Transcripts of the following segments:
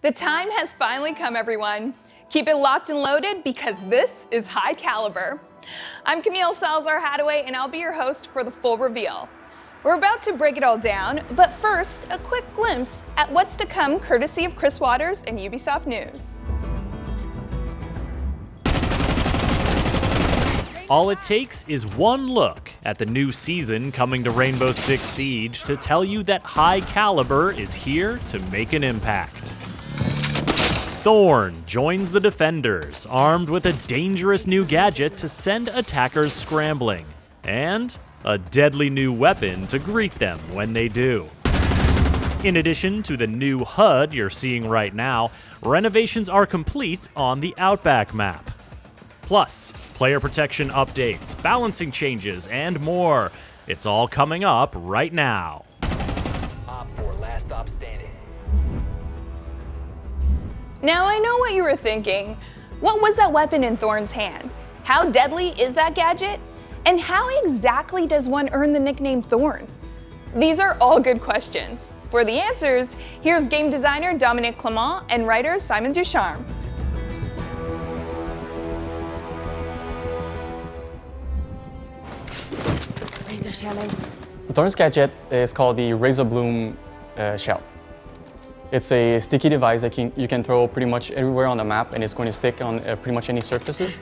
The time has finally come, everyone. Keep it locked and loaded because this is High Calibre. I'm Camille Salazar-Hadaway, and I'll be your host for the full reveal. We're about to break it all down, but first, a quick glimpse at what's to come courtesy of Chris Waters and Ubisoft News. All it takes is one look at the new season coming to Rainbow Six Siege to tell you that High Calibre is here to make an impact. Thorn joins the defenders, armed with a dangerous new gadget to send attackers scrambling, and a deadly new weapon to greet them when they do. In addition to the new HUD you're seeing right now, renovations are complete on the Outback map. Plus, player protection updates, balancing changes, and more. It's all coming up right now. Last stop standing. Now I know what you were thinking. What was that weapon in Thorn's hand? How deadly is that gadget? And how exactly does one earn the nickname Thorn? These are all good questions. For the answers, here's game designer Dominique Clement and writer Simon Ducharme. The Thorn's gadget is called the Razor Bloom shell. It's a sticky device that you can throw pretty much everywhere on the map, and it's going to stick on pretty much any surfaces.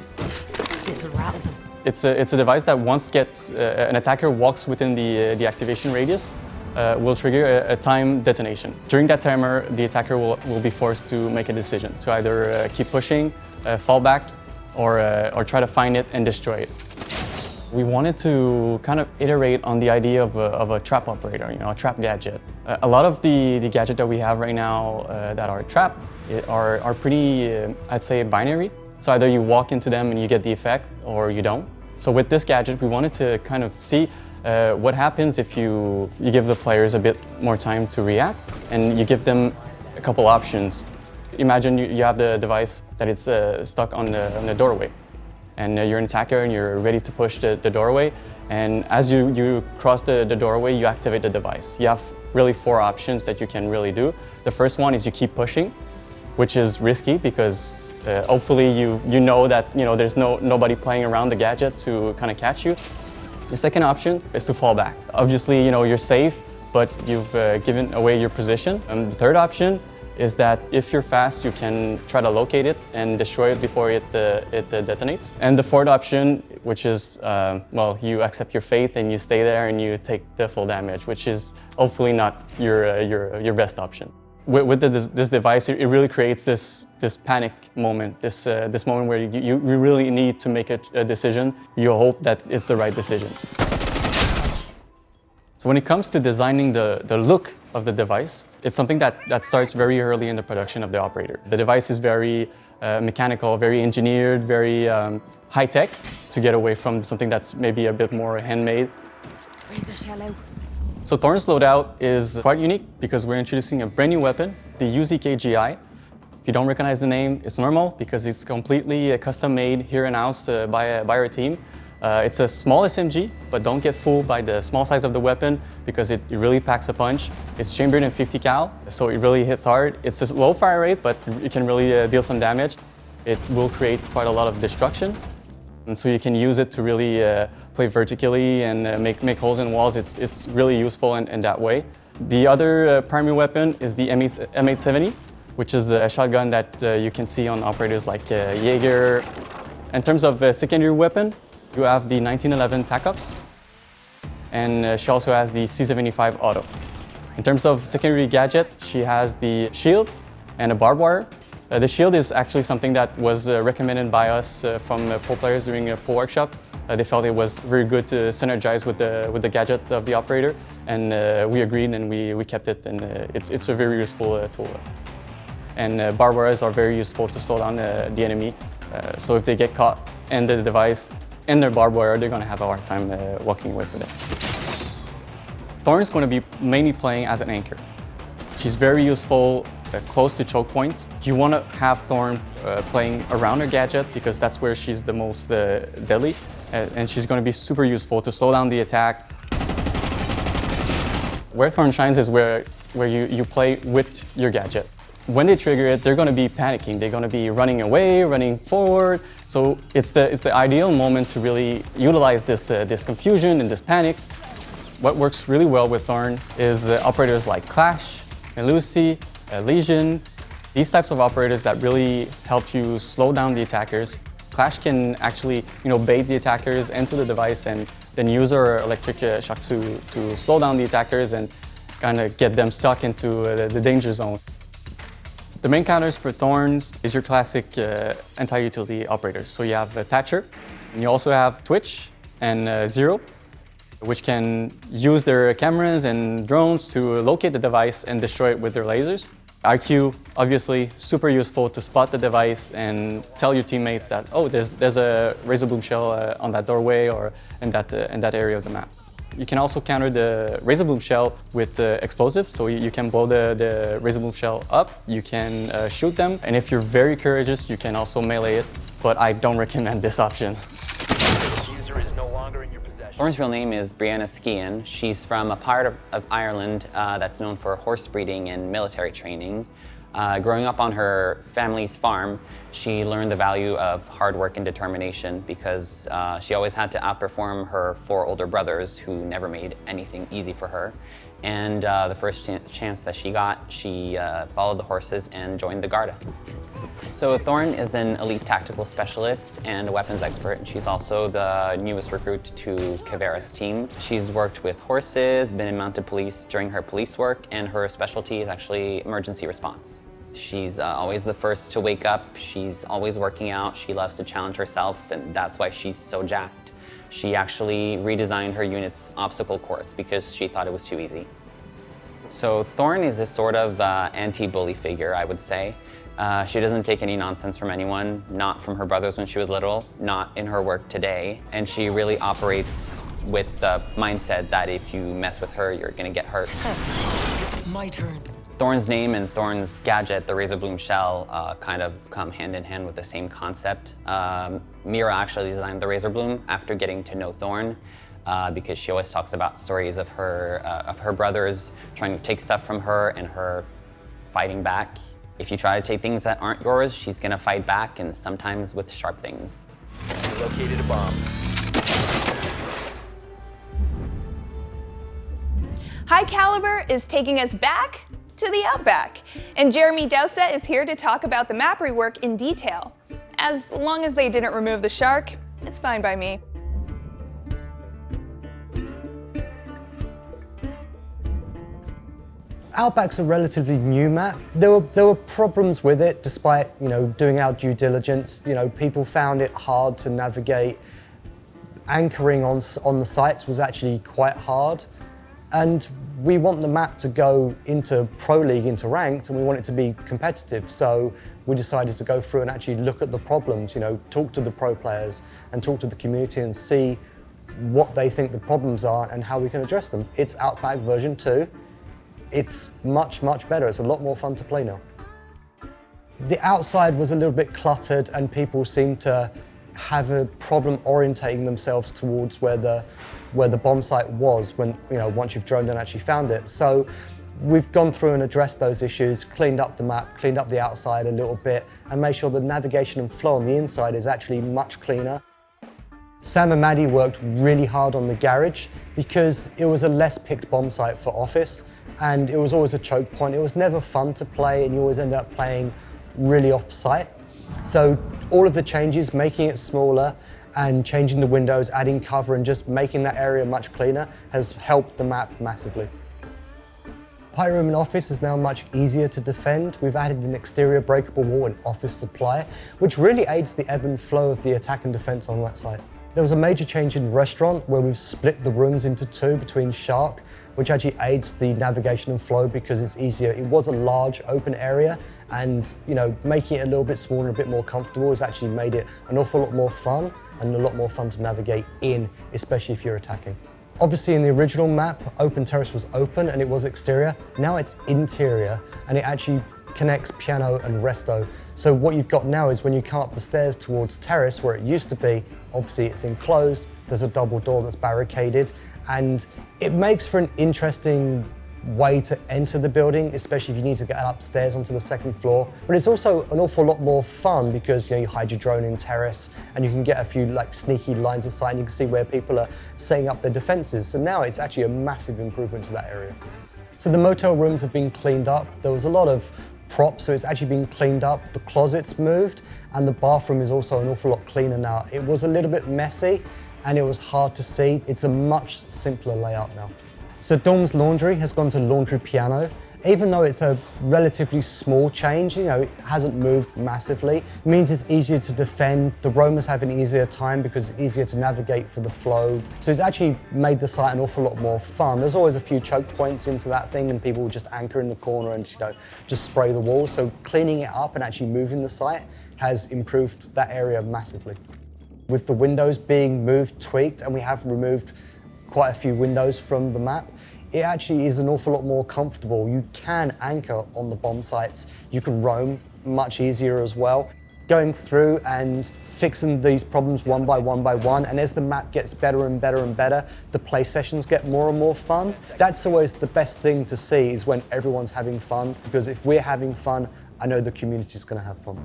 It's a device that once an attacker walks within the activation radius, will trigger a time detonation. During that timer, the attacker will be forced to make a decision to either keep pushing, fall back, or try to find it and destroy it. We wanted to kind of iterate on the idea of a trap operator, a trap gadget. A lot of the gadgets that we have right now that are trap are pretty, I'd say, binary. So either you walk into them and you get the effect, or you don't. So with this gadget, we wanted to kind of see what happens if you give the players a bit more time to react, and you give them a couple options. Imagine you have the device that is stuck on the doorway. And you're an attacker and you're ready to push the doorway. And as you cross the doorway, you activate the device. You have really 4 options that you can really do. The first one is you keep pushing, which is risky because hopefully you know that there's nobody playing around the gadget to kind of catch you. The second option is to fall back. Obviously, you're safe, but you've given away your position. And the third option is that if you're fast, you can try to locate it and destroy it before it detonates. And the fourth option, which is, you accept your fate and you stay there and you take the full damage, which is hopefully not your best option. With this device, it really creates this panic moment, this moment where you really need to make a decision. You hope that it's the right decision. So when it comes to designing the look of the device, it's something that starts very early in the production of the operator. The device is very mechanical, very engineered, very high-tech to get away from something that's maybe a bit more handmade. So Thorn's loadout is quite unique because we're introducing a brand new weapon, the UZK-GI. If you don't recognize the name, it's normal because it's completely custom-made here in-house by our team. It's a small SMG, but don't get fooled by the small size of the weapon because it really packs a punch. It's chambered in 50 cal, so it really hits hard. It's a low fire rate, but it can really deal some damage. It will create quite a lot of destruction. And so you can use it to really play vertically and make holes in walls. It's really useful in that way. The other primary weapon is the M870, which is a shotgun that you can see on operators like Jaeger. In terms of secondary weapon, you have the 1911 TACOPS, and she also has the C75 Auto. In terms of secondary gadget, she has the shield and a barbed wire. The shield is actually something that was recommended by us from pro players during a pro workshop. They felt it was very good to synergize with the gadget of the operator, and we agreed and we kept it, and it's a very useful tool. And barbed wires are very useful to slow down the enemy. So if they get caught in the device and their barbed wire, they're going to have a hard time walking away from it. Thorn's going to be mainly playing as an anchor. She's very useful close to choke points. You want to have Thorn playing around her gadget because that's where she's the most deadly, and she's going to be super useful to slow down the attack. Where Thorn shines is where you play with your gadget. when they trigger it, they're going to be panicking. They're going to be running away, running forward. So it's the ideal moment to really utilize this confusion and this panic. What works really well with Thorn is operators like Clash, Lucy, Legion. These types of operators that really help you slow down the attackers. Clash can actually, bait the attackers into the device and then use our electric shock to slow down the attackers and kind of get them stuck into the danger zone. The main counters for Thorns is your classic anti-utility operators. So you have Thatcher, and you also have Twitch and Zero, which can use their cameras and drones to locate the device and destroy it with their lasers. IQ, obviously, super useful to spot the device and tell your teammates that, oh, there's a razor bloom shell on that doorway or in that area of the map. You can also counter the razor bloom shell with explosives, so you can blow the razor bloom shell up, you can shoot them, and if you're very courageous, you can also melee it, but I don't recommend this option. User is no longer in your possession. Thorn's real name is Brianna Skean. She's from a part of Ireland that's known for horse breeding and military training. Growing up on her family's farm, she learned the value of hard work and determination because she always had to outperform her 4 older brothers who never made anything easy for her. And the first chance that she got, she followed the horses and joined the Garda. So Thorn is an elite tactical specialist and a weapons expert, and she's also the newest recruit to Kavera's team. She's worked with horses, been in mounted police during her police work, and her specialty is actually emergency response. She's always the first to wake up, she's always working out, she loves to challenge herself, and that's why she's so jacked. She actually redesigned her unit's obstacle course because she thought it was too easy. So Thorn is a sort of anti-bully figure, I would say. She doesn't take any nonsense from anyone, not from her brothers when she was little, not in her work today, and she really operates with the mindset that if you mess with her, you're gonna get hurt. My turn. Thorn's name and Thorn's gadget, the razor bloom shell, kind of come hand in hand with the same concept. Mira actually designed the razor bloom after getting to know Thorn, because she always talks about stories of her brothers trying to take stuff from her and her fighting back. If you try to take things that aren't yours, she's gonna fight back, and sometimes with sharp things. You located a bomb. High Calibre is taking us back to the Outback, and Jeremy Doucet is here to talk about the map rework in detail. As long as they didn't remove the shark, it's fine by me. Outback's a relatively new map. There were problems with it, despite doing our due diligence. People found it hard to navigate. Anchoring on the sites was actually quite hard, and we want the map to go into Pro League, into ranked, and we want it to be competitive. So we decided to go through and actually look at the problems. Talk to the pro players and talk to the community and see what they think the problems are and how we can address them. It's Outback version 2. It's much, much better. It's a lot more fun to play now. The outside was a little bit cluttered and people seemed to have a problem orientating themselves towards where the bomb site was when, once you've droned and actually found it. So we've gone through and addressed those issues, cleaned up the map, cleaned up the outside a little bit, and made sure the navigation and flow on the inside is actually much cleaner. Sam and Maddie worked really hard on the garage because it was a less picked bomb site for Office, and it was always a choke point. It was never fun to play, and you always ended up playing really off-site. So all of the changes, making it smaller and changing the windows, adding cover, and just making that area much cleaner has helped the map massively. Pirate Room in Office is now much easier to defend. We've added an exterior breakable wall and office supply, which really aids the ebb and flow of the attack and defense on that site. There was a major change in the restaurant where we've split the rooms into 2 between Shark, which actually aids the navigation and flow because it's easier. It was a large open area, and making it a little bit smaller and a bit more comfortable has actually made it an awful lot more fun and a lot more fun to navigate in, especially if you're attacking. Obviously in the original map, Open Terrace was open and it was exterior. Now it's interior and it actually connects piano and resto. So what you've got now is when you come up the stairs towards Terrace, where it used to be, obviously it's enclosed, there's a double door that's barricaded, and it makes for an interesting way to enter the building, especially if you need to get upstairs onto the second floor. But it's also an awful lot more fun because you hide your drone in terrace and you can get a few like sneaky lines of sight and you can see where people are setting up their defenses. So now it's actually a massive improvement to that area. So the motel rooms have been cleaned up. There was a lot of props, so it's actually been cleaned up. The closet's moved and the bathroom is also an awful lot cleaner now. It was a little bit messy and it was hard to see. It's a much simpler layout now. So Dom's laundry has gone to laundry piano. Even though it's a relatively small change, it hasn't moved massively. It means it's easier to defend. The roamers have an easier time because it's easier to navigate for the flow. So it's actually made the site an awful lot more fun. There's always a few choke points into that thing and people will just anchor in the corner and just spray the walls. So cleaning it up and actually moving the site has improved that area massively. With the windows being moved, tweaked, and we have removed quite a few windows from the map, it actually is an awful lot more comfortable. You can anchor on the bomb sites. You can roam much easier as well. Going through and fixing these problems one by one, and as the map gets better and better and better, the play sessions get more and more fun. That's always the best thing to see, is when everyone's having fun, because if we're having fun, I know the community's gonna have fun.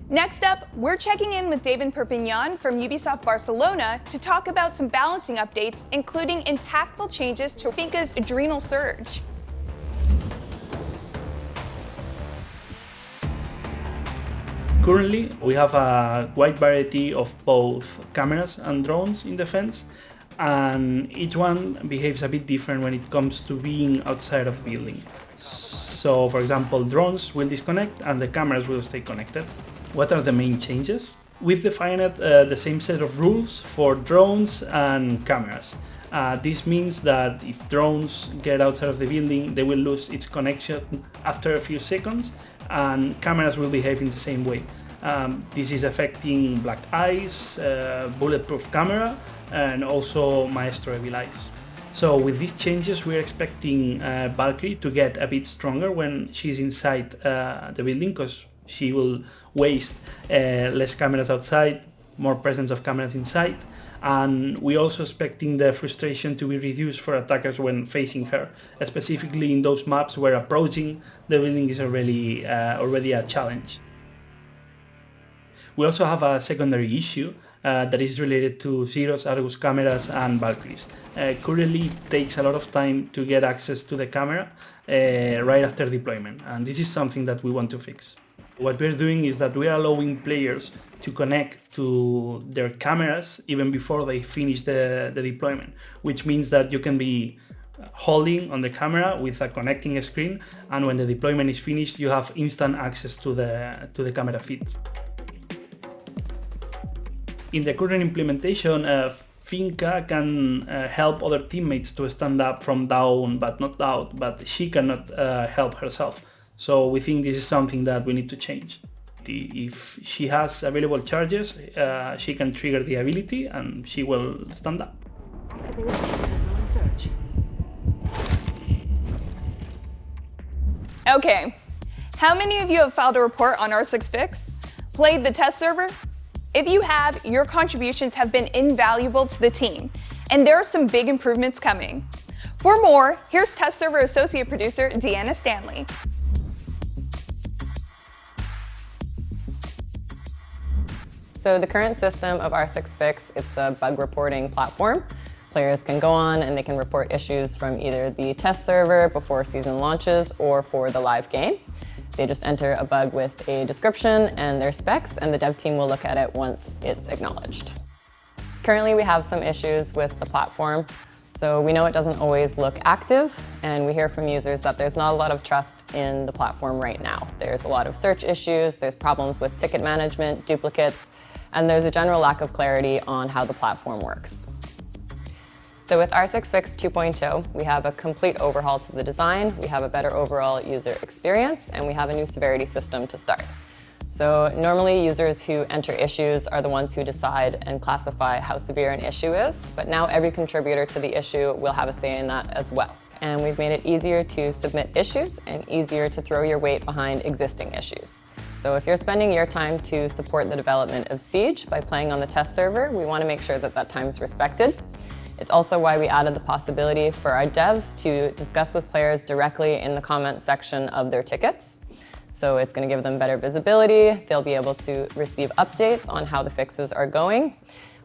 Next up, we're checking in with David Perpignan from Ubisoft Barcelona to talk about some balancing updates, including impactful changes to Finca's Adrenal Surge. Currently, we have a wide variety of both cameras and drones in defense, and each one behaves a bit different when it comes to being outside of the building. So, for example, drones will disconnect and the cameras will stay connected. What are the main changes? We've defined the same set of rules for drones and cameras. This means that if drones get outside of the building, they will lose its connection after a few seconds, and cameras will behave in the same way. This is affecting Black Eyes, Bulletproof camera, and also Maestro Evil Eyes. So with these changes, we're expecting Valkyrie to get a bit stronger when she's inside the building, because she will waste less cameras outside, more presence of cameras inside, and we're also expecting the frustration to be reduced for attackers when facing her, specifically in those maps where approaching the building is already a challenge. We also have a secondary issue that is related to Zeros, Argus cameras and Valkyries. Currently it takes a lot of time to get access to the camera right after deployment, and this is something that we want to fix. What we're doing is that we're allowing players to connect to their cameras even before they finish the deployment, which means that you can be holding on the camera with a connecting screen, and when the deployment is finished, you have instant access to the camera feed. In the current implementation, Finca can help other teammates to stand up from down but not out, but she cannot help herself. So we think this is something that we need to change. If she has available charges, she can trigger the ability and she will stand up. Okay, how many of you have filed a report on R6Fix? Played the test server? If you have, your contributions have been invaluable to the team, and there are some big improvements coming. For more, here's test server associate producer Deanna Stanley. So the current system of R6Fix, it's a bug reporting platform. Players can go on and they can report issues from either the test server before season launches or for the live game. They just enter a bug with a description and their specs, and the dev team will look at it once it's acknowledged. Currently, we have some issues with the platform. So we know it doesn't always look active, and we hear from users that there's not a lot of trust in the platform right now. There's a lot of search issues, there's problems with ticket management, duplicates, and there's a general lack of clarity on how the platform works. So with R6Fix 2.0, we have a complete overhaul to the design, we have a better overall user experience, and we have a new severity system to start. So normally users who enter issues are the ones who decide and classify how severe an issue is, but now every contributor to the issue will have a say in that as well. And we've made it easier to submit issues and easier to throw your weight behind existing issues. So if you're spending your time to support the development of Siege by playing on the test server, we want to make sure that that time is respected. It's also why we added the possibility for our devs to discuss with players directly in the comment section of their tickets. So it's going to give them better visibility. They'll be able to receive updates on how the fixes are going.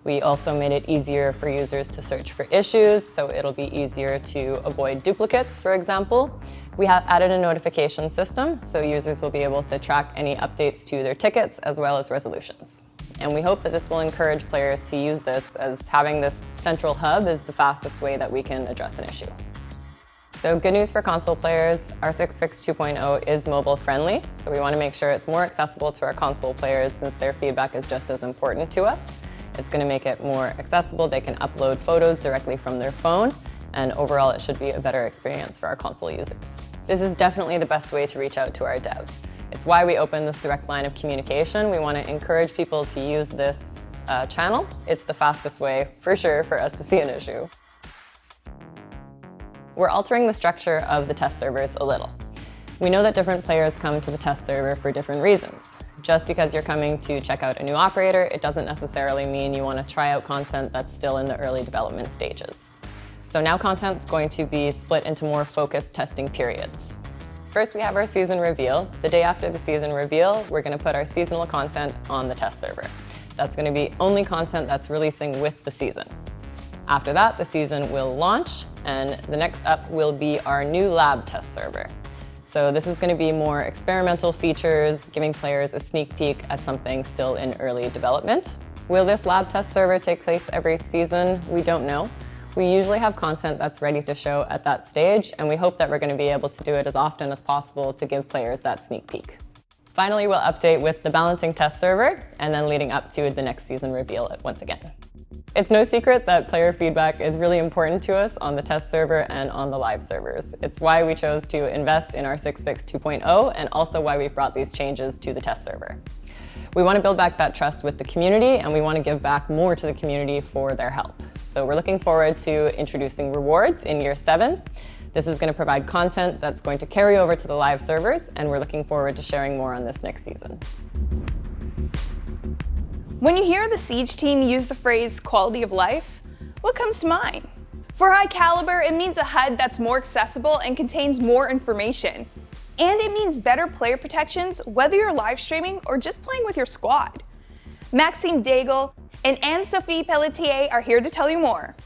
We also made it easier for users to search for issues, so it'll be easier to avoid duplicates, for example. We have added a notification system, so users will be able to track any updates to their tickets as well as resolutions. And we hope that this will encourage players to use this, as having this central hub is the fastest way that we can address an issue. So good news for console players, our 6fix 2.0 is mobile friendly, so we want to make sure it's more accessible to our console players since their feedback is just as important to us. It's going to make it more accessible, they can upload photos directly from their phone, and overall it should be a better experience for our console users. This is definitely the best way to reach out to our devs. It's why we opened this direct line of communication. We want to encourage people to use this channel. It's the fastest way, for sure, for us to see an issue. We're altering the structure of the test servers a little. We know that different players come to the test server for different reasons. Just because you're coming to check out a new operator, it doesn't necessarily mean you want to try out content that's still in the early development stages. So now content's going to be split into more focused testing periods. First, we have our season reveal. The day after the season reveal, we're going to put our seasonal content on the test server. That's going to be only content that's releasing with the season. After that, the season will launch, and the next up will be our new lab test server. So this is going to be more experimental features, giving players a sneak peek at something still in early development. Will this lab test server take place every season? We don't know. We usually have content that's ready to show at that stage, and we hope that we're going to be able to do it as often as possible to give players that sneak peek. Finally, we'll update with the balancing test server, and then leading up to the next season reveal once again. It's no secret that player feedback is really important to us on the test server and on the live servers. It's why we chose to invest in our 6fix 2.0 and also why we've brought these changes to the test server. We want to build back that trust with the community, and we want to give back more to the community for their help. So we're looking forward to introducing rewards in year 7. This is going to provide content that's going to carry over to the live servers, and we're looking forward to sharing more on this next season. When you hear the Siege team use the phrase quality of life, what comes to mind? For High Calibre, it means a HUD that's more accessible and contains more information. And it means better player protections, whether you're live streaming or just playing with your squad. Maxime Daigle and Anne-Sophie Pelletier are here to tell you more.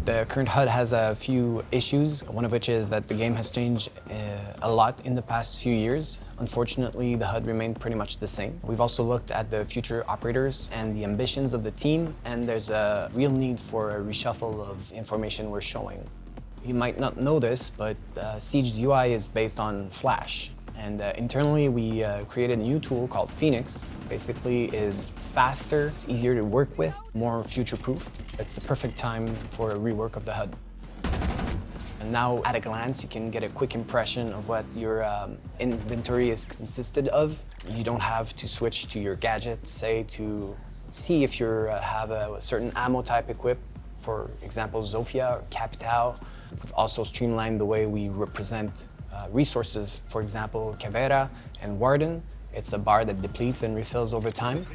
The current HUD has a few issues, one of which is that the game has changed a lot in the past few years. Unfortunately, the HUD remained pretty much the same. We've also looked at the future operators and the ambitions of the team, and there's a real need for a reshuffle of information we're showing. You might not know this, but Siege's UI is based on Flash. And internally, we created a new tool called Phoenix. Basically, is faster, it's easier to work with, more future-proof. It's the perfect time for a rework of the HUD. And now, at a glance, you can get a quick impression of what your inventory is consisted of. You don't have to switch to your gadget, say, to see if you have a certain ammo type equipped. For example, Zofia or Capital. We've also streamlined the way we represent resources. For example, Cavera and Warden. It's a bar that depletes and refills over time.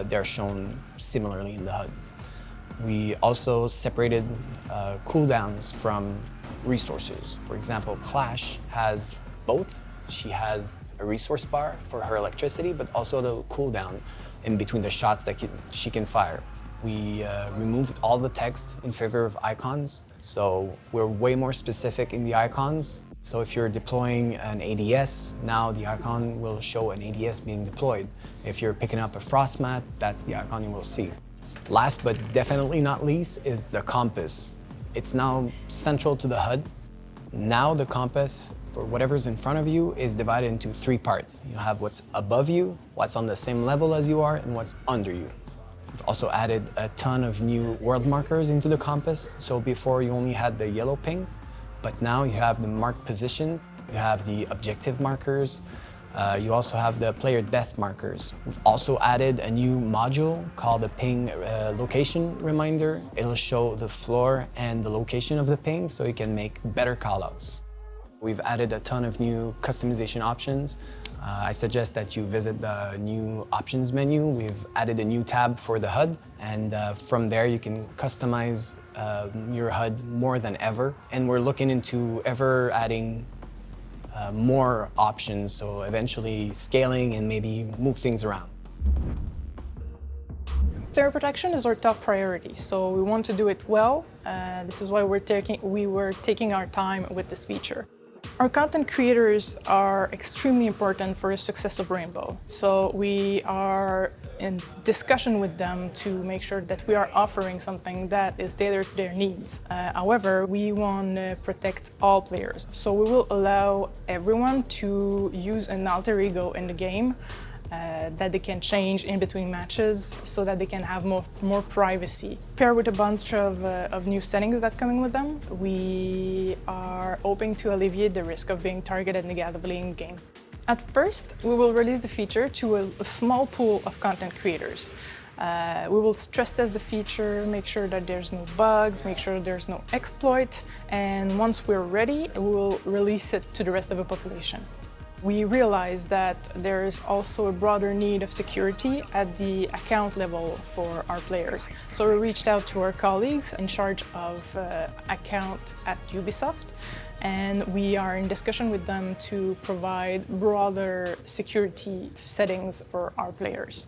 They're shown similarly in the HUD. We also separated cooldowns from resources. For example, Clash has both. She has a resource bar for her electricity, but also the cooldown in between the shots that she can fire. We removed all the text in favor of icons, so we're way more specific in the icons. So if you're deploying an ADS, now the icon will show an ADS being deployed. If you're picking up a frost mat, that's the icon you will see. Last but definitely not least is the compass. It's now central to the HUD. Now the compass, for whatever's in front of you, is divided into 3 parts. You have what's above you, what's on the same level as you are, and what's under you. We've also added a ton of new world markers into the compass. So before you only had the yellow pings, but now you have the marked positions, you have the objective markers, you also have the player death markers. We've also added a new module called the ping location reminder. It'll show the floor and the location of the ping so you can make better callouts. We've added a ton of new customization options. I suggest that you visit the new options menu. We've added a new tab for the HUD, and from there you can customize your HUD more than ever. And we're looking into ever adding more options, so eventually scaling and maybe move things around. Player protection is our top priority, so we want to do it well. This is why we were taking our time with this feature. Our content creators are extremely important for the success of Rainbow, so we are in discussion with them to make sure that we are offering something that is tailored to their needs. However, we want to protect all players, so we will allow everyone to use an alter ego in the game that they can change in between matches so that they can have more privacy. Paired with a bunch of new settings that coming with them, we are hoping to alleviate the risk of being targeted negatively in game. At first, we will release the feature to a small pool of content creators. We will stress test the feature, make sure that there's no bugs, make sure there's no exploit, and once we're ready, we will release it to the rest of the population. We realized that there is also a broader need of security at the account level for our players. So we reached out to our colleagues in charge of account at Ubisoft, and we are in discussion with them to provide broader security settings for our players.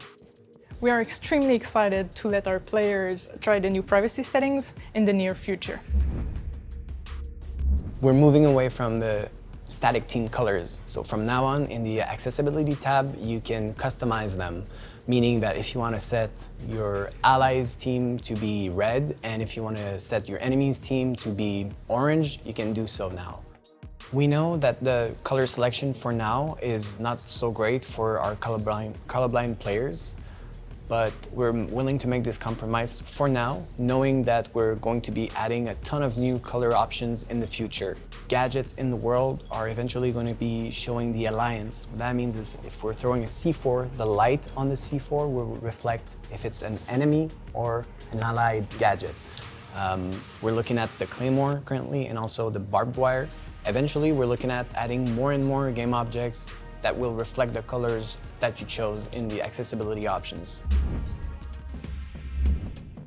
We are extremely excited to let our players try the new privacy settings in the near future. We're moving away from the static team colors. So from now on, in the accessibility tab, you can customize them, meaning that if you want to set your allies team to be red, and if you want to set your enemies team to be orange, you can do so now. We know that the color selection for now is not so great for our colorblind players, but we're willing to make this compromise for now, knowing that we're going to be adding a ton of new color options in the future. Gadgets in the world are eventually going to be showing the alliance. What that means is if we're throwing a C4, the light on the C4 will reflect if it's an enemy or an allied gadget. We're looking at the Claymore currently and also the barbed wire. Eventually, we're looking at adding more and more game objects that will reflect the colors that you chose in the accessibility options.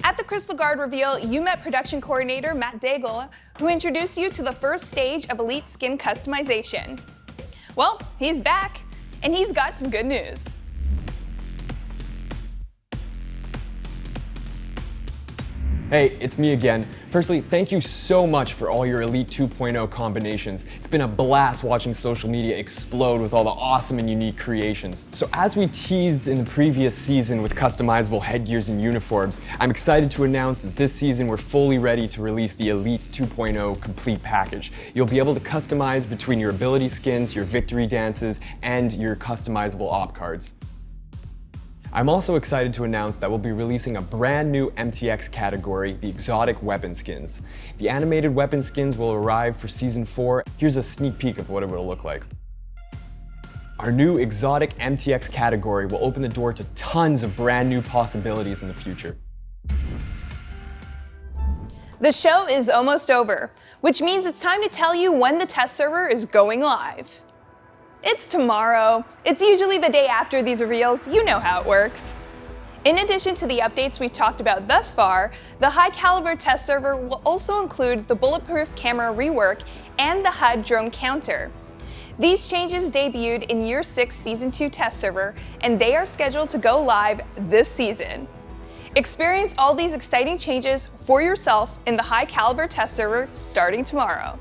At the Crystal Guard reveal, you met production coordinator Matt Daigle, who introduced you to the first stage of Elite skin customization. Well, he's back, and he's got some good news. Hey, it's me again. Firstly, thank you so much for all your Elite 2.0 combinations. It's been a blast watching social media explode with all the awesome and unique creations. So as we teased in the previous season with customizable headgears and uniforms, I'm excited to announce that this season we're fully ready to release the Elite 2.0 complete package. You'll be able to customize between your ability skins, your victory dances, and your customizable op cards. I'm also excited to announce that we'll be releasing a brand new MTX category, the exotic weapon skins. The animated weapon skins will arrive for Season 4. Here's a sneak peek of what it will look like. Our new exotic MTX category will open the door to tons of brand new possibilities in the future. The show is almost over, which means it's time to tell you when the test server is going live. It's tomorrow. It's usually the day after these reveals. You know how it works. In addition to the updates we've talked about thus far, the High Calibre test server will also include the Bulletproof camera rework and the HUD drone counter. These changes debuted in Year 6 Season 2 test server, and they are scheduled to go live this season. Experience all these exciting changes for yourself in the High Calibre test server starting tomorrow.